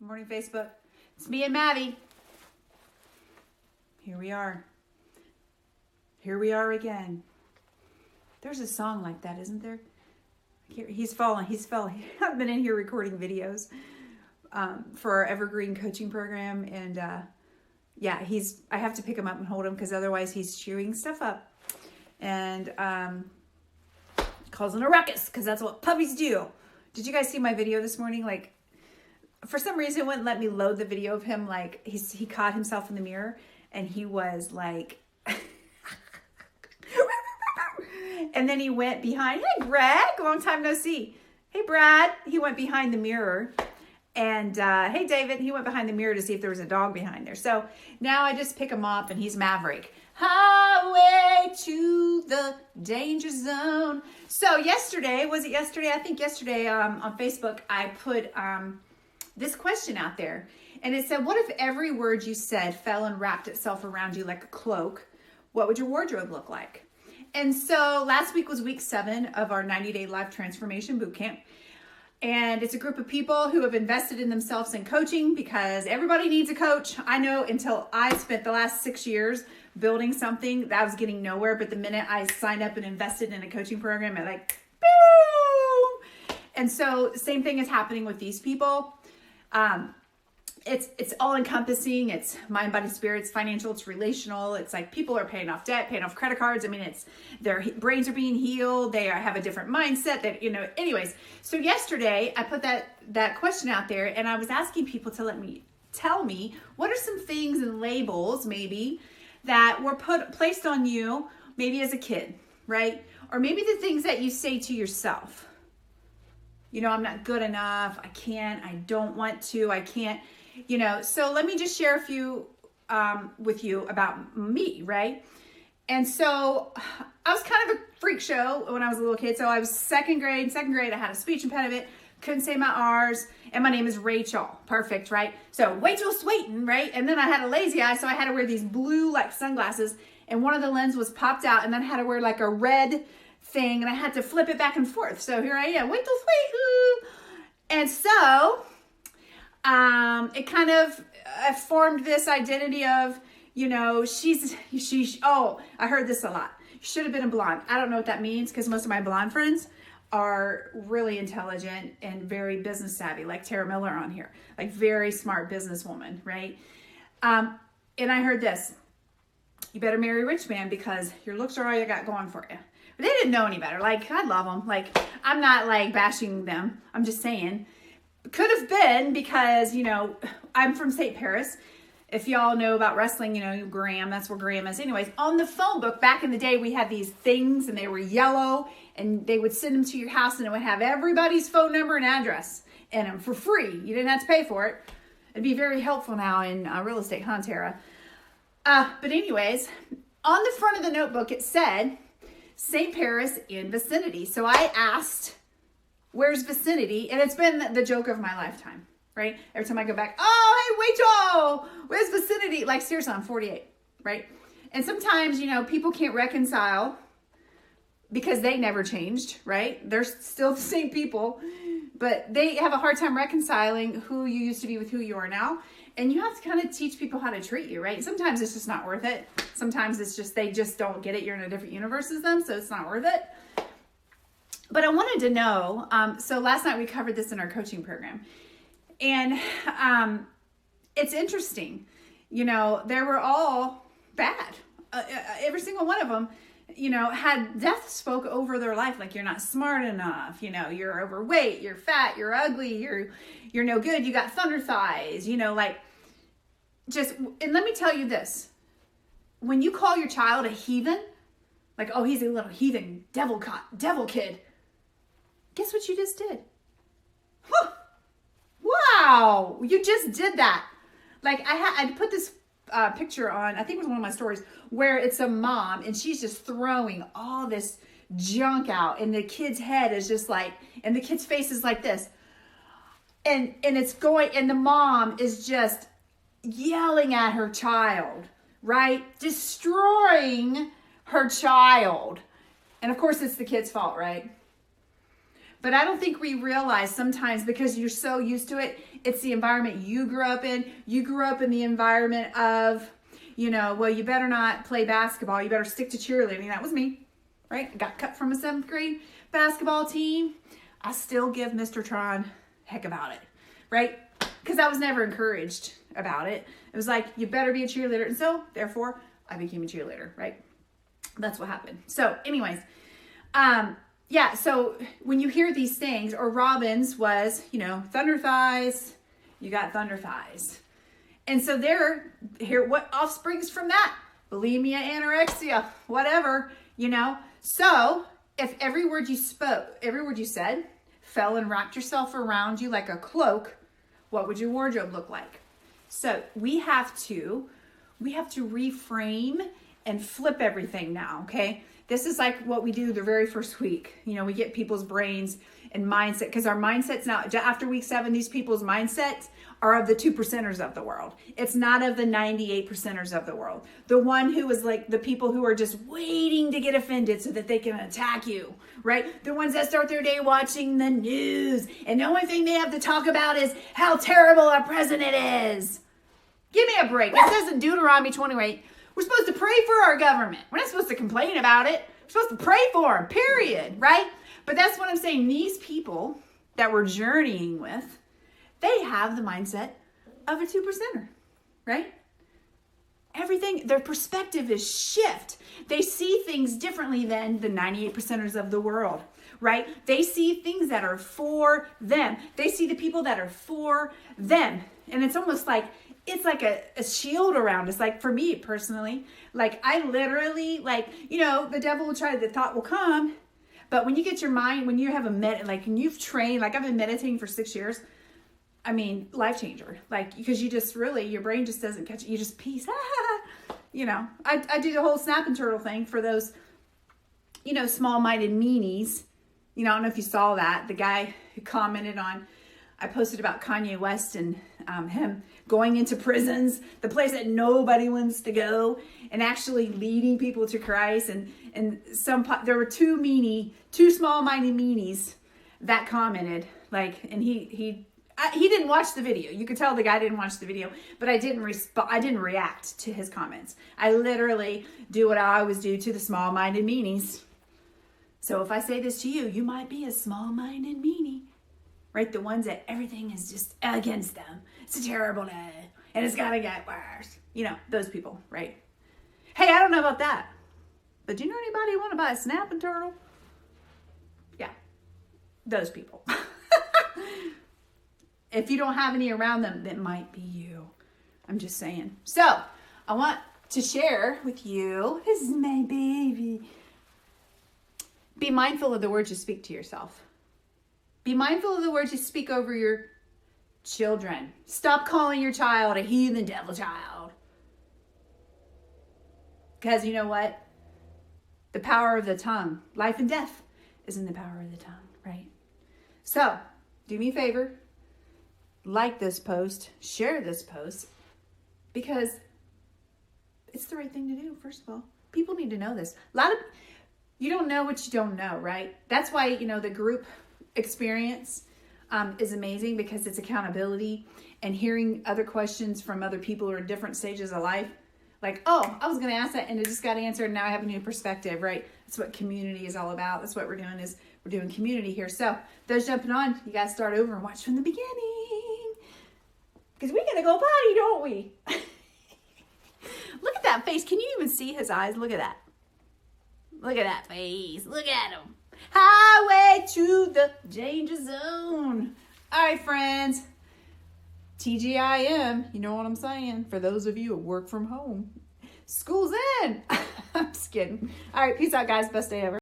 Good morning, Facebook. It's me and Maddie. Here we are. Here we are again. There's a song like that, isn't there? He's fallen. I've been in here recording videos for our Evergreen coaching program. And yeah, I have to pick him up and hold him because otherwise he's chewing stuff up and causing a ruckus because that's what puppies do. Did you guys see my video this morning? Like, for some reason, it wouldn't let me load the video of him. Like, he caught himself in the mirror and he was like, and then he went behind. Hey, Greg, long time no see. Hey, Brad. He went behind the mirror. And hey, David, he went behind the mirror to see if there was a dog behind there. So now I just pick him up and he's Maverick. Highway to the danger zone. So yesterday, was it yesterday? I think yesterday on Facebook, I put this question out there. And it said, what if every word you said fell and wrapped itself around you like a cloak? What would your wardrobe look like? And so last week was week 7 of our 90-day life transformation boot camp. And it's a group of people who have invested in themselves in coaching because everybody needs a coach. I know until I spent the last 6 years building something that I was getting nowhere. But the minute I signed up and invested in a coaching program, it like, boom. And so same thing is happening with these people. It's all encompassing. It's mind, body, spirit. It's financial. It's relational. It's like people are paying off debt, paying off credit cards. I mean, it's their brains are being healed. They have a different mindset that, anyways. So yesterday I put that question out there and I was asking people to tell me what are some things and labels maybe that were placed on you maybe as a kid, right? Or maybe the things that you say to yourself. I'm not good enough. I can't, I don't want to, I can't. So let me just share a few with you about me, right? And so I was kind of a freak show when I was a little kid. So I was second grade, I had a speech impediment, couldn't say my R's, and my name is Rachel. Perfect, right? So Rachel Swaiten, right? And then I had a lazy eye, so I had to wear these blue like sunglasses, and one of the lens was popped out, and then I had to wear like a red thing, and I had to flip it back and forth. So here I am, Rachel Swaiten. And so it kind of formed this identity of, I heard this a lot. Should have been a blonde. I don't know what that means because most of my blonde friends are really intelligent and very business savvy, like Tara Miller on here, like very smart businesswoman, right? And I heard this, you better marry a rich man because your looks are all you got going for you. But they didn't know any better. Like, I love them. Like, I'm not like bashing them. I'm just saying. Could have been because, I'm from St. Paris. If y'all know about wrestling, Graham, that's where Graham is. Anyways, on the phone book, back in the day, we had these things and they were yellow and they would send them to your house and it would have everybody's phone number and address in them for free. You didn't have to pay for it. It'd be very helpful now in real estate, huh, Tara? But anyways, on the front of the notebook, it said St. Paris in vicinity. So I asked, where's vicinity? And it's been the joke of my lifetime, right? Every time I go back, oh, hey, Rachel, where's vicinity? Like, seriously, I'm 48, right? And sometimes, people can't reconcile because they never changed, right? They're still the same people, but they have a hard time reconciling who you used to be with who you are now. And you have to kind of teach people how to treat you, right? Sometimes it's just not worth it. Sometimes it's just, they just don't get it. You're in a different universe as them, so it's not worth it. But I wanted to know, so last night we covered this in our coaching program. And it's interesting. They were all bad. Every single one of them, had death spoke over their life. Like, you're not smart enough. You're overweight, you're fat, you're ugly, you're no good. You got thunder thighs, and let me tell you this. When you call your child a heathen, like, oh, he's a little heathen devil kid. Guess what you just did? Huh. Wow, you just did that. Like, I put this picture on, I think it was one of my stories, where it's a mom and she's just throwing all this junk out and the kid's head is just like, and the kid's face is like this. And it's going, and the mom is just yelling at her child, right? Destroying her child. And of course it's the kid's fault, right? But I don't think we realize sometimes, because you're so used to it, it's the environment you grew up in. You grew up in the environment of, well, you better not play basketball. You better stick to cheerleading. That was me, right? I got cut from a 7th grade basketball team. I still give Mr. Tron heck about it, right? Because I was never encouraged about it. It was like, you better be a cheerleader. And so, therefore, I became a cheerleader, right? That's what happened. So, anyways, yeah, so when you hear these things, or Robin's was, thunder thighs, you got thunder thighs. And so what offsprings from that? Bulimia, anorexia, whatever, So if every word you spoke, every word you said fell and wrapped yourself around you like a cloak, what would your wardrobe look like? So we have to reframe and flip everything now, okay? This is like what we do the very first week. We get people's brains and mindset, because our mindsets now, after week 7, these people's mindsets are of the 2%ers of the world. It's not of the 98%ers of the world. The one who is like the people who are just waiting to get offended so that they can attack you, right? The ones that start their day watching the news, and the only thing they have to talk about is how terrible our president is. Give me a break. It says in Deuteronomy 28, we're supposed to pray for our government. We're not supposed to complain about it. We're supposed to pray for them, period, right? But that's what I'm saying. These people that we're journeying with, they have the mindset of a 2%er, right? Everything, their perspective is shift. They see things differently than the 98%ers of the world, right? They see things that are for them. They see the people that are for them. And it's almost like, it's like a shield around us. Like for me personally, like I literally, the devil will try, the thought will come. But when you get your mind, when you have and you've trained, like I've been meditating for 6 years, I mean, life changer. Like, because you just really, your brain just doesn't catch it. You just peace. I do the whole snap and turtle thing for those, small-minded meanies. I don't know if you saw that. The guy who commented on, I posted about Kanye West and him going into prisons, the place that nobody wants to go, and actually leading people to Christ. And there were two small-minded meanies that commented, and he didn't watch the video. You could tell the guy didn't watch the video, but I didn't react to his comments. I literally do what I always do to the small-minded meanies. So if I say this to you, you might be a small-minded meanie, right? The ones that everything is just against them. It's a terrible day, and it's gotta get worse. Those people, right? Hey, I don't know about that, but do you know anybody who want to buy a snapping turtle? Yeah, those people. If you don't have any around them, that might be you. I'm just saying. So, I want to share with you, this is my baby. Be mindful of the words you speak to yourself. Be mindful of the words you speak over your children. Stop calling your child a heathen devil child. Because you know what? The power of the tongue, life and death, is in the power of the tongue, right? So, do me a favor. Like this post, share this post, because it's the right thing to do. First of all, people need to know this. You don't know what you don't know, right? That's why, the group experience is amazing, because it's accountability and hearing other questions from other people who are in different stages of life. Like, oh, I was going to ask that and it just got answered. And now I have a new perspective, right? That's what community is all about. That's what we're doing, is we're doing community here. So those jumping on, you got to start over and watch from the beginning. Because we got to go potty, don't we? Look at that face. Can you even see his eyes? Look at that. Look at that face. Look at him. Highway to the danger zone. All right, friends. TGIM. You know what I'm saying? For those of you who work from home. School's in. I'm just kidding. All right, peace out, guys. Best day ever.